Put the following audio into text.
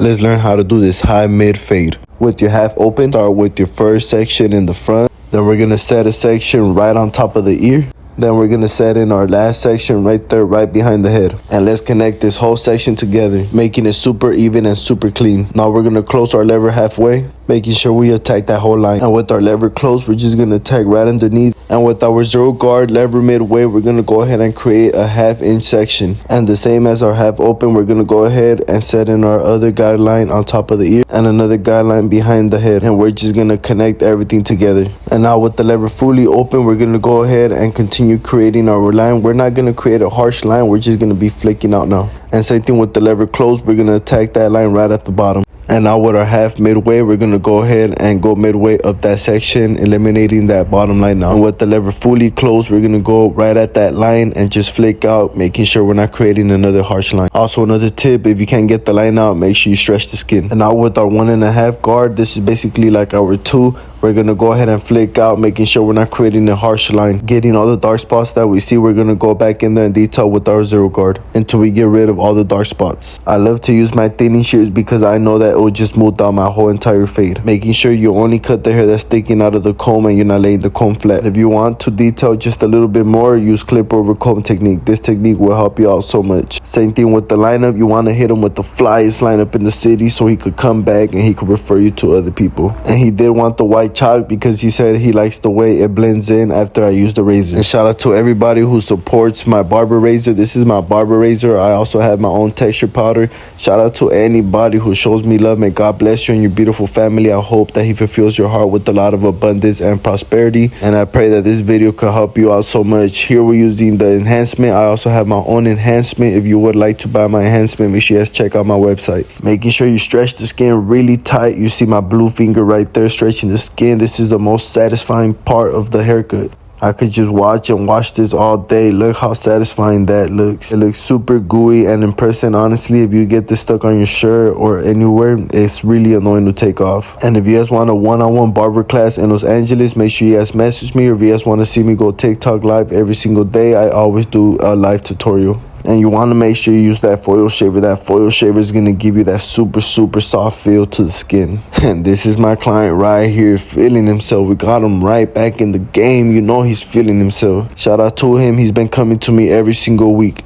Let's learn how to do this high mid fade. With your half open, start with your first section in the front. Then we're gonna set a section right on top of the ear. Then we're gonna set in our last section right there, right behind the head. And let's connect this whole section together, making it super even and super clean. Now we're gonna close our lever halfway, making sure we attack that whole line. And with our lever closed, we're just gonna attack right underneath. And with our zero guard lever midway, we're gonna go ahead and create a half-inch section. And the same as our half open, we're gonna go ahead and set in our other guideline on top of the ear and another guideline behind the head. And we're just gonna connect everything together. And now with the lever fully open, we're gonna go ahead and continue creating our line. We're not gonna create a harsh line, we're just gonna be flicking out now. And same thing with the lever closed, we're gonna attack that line right at the bottom. And now with our half midway, we're gonna go ahead and go midway up that section, eliminating that bottom line now. And with the lever fully closed, we're gonna go right at that line and just flick out, making sure we're not creating another harsh line. Also, another tip, if you can't get the line out, make sure you stretch the skin. And now with our 1.5 guard, this is basically like our 2. We're gonna go ahead and flick out, making sure we're not creating a harsh line. Getting all the dark spots that we see, we're gonna go back in there and detail with our zero guard until we get rid of all the dark spots. I love to use my thinning shears because I know that it will just smooth out my whole entire fade. Making sure you only cut the hair that's sticking out of the comb and you're not laying the comb flat. If you want to detail just a little bit more, use clip over comb technique. This technique will help you out so much. Same thing with the lineup. You want to hit him with the flyest lineup in the city so he could come back and he could refer you to other people. And he did want the white chalk because he said he likes the way it blends in after I use the razor. And shout out to everybody who supports my barber razor. This is my barber razor. I also have my own texture powder. Shout out to anybody who shows me love. May God bless you and your beautiful family. I hope that he fulfills your heart with a lot of abundance and prosperity. And I pray that this video could help you out so much. Here we're using the enhancement. I also have my own enhancement. If you would like to buy my enhancement, make sure you guys check out my website. Making sure you stretch the skin really tight. You see my blue finger right there stretching the skin. This is the most satisfying part of the haircut. I could just watch this all day. Look how satisfying that looks. It looks super gooey, and in person, honestly, if you get this stuck on your shirt or anywhere, it's really annoying to take off. And if you guys want a one-on-one barber class in Los Angeles, make sure you guys message me. Or if you guys want to see me go TikTok live every single day, I always do a live tutorial. And you want to make sure you use that foil shaver. That foil shaver is going to give you that super soft feel to the skin. And this is my client right here feeling himself. We got him right back in the game. You know he's feeling himself. Shout out to him. He's been coming to me every single week.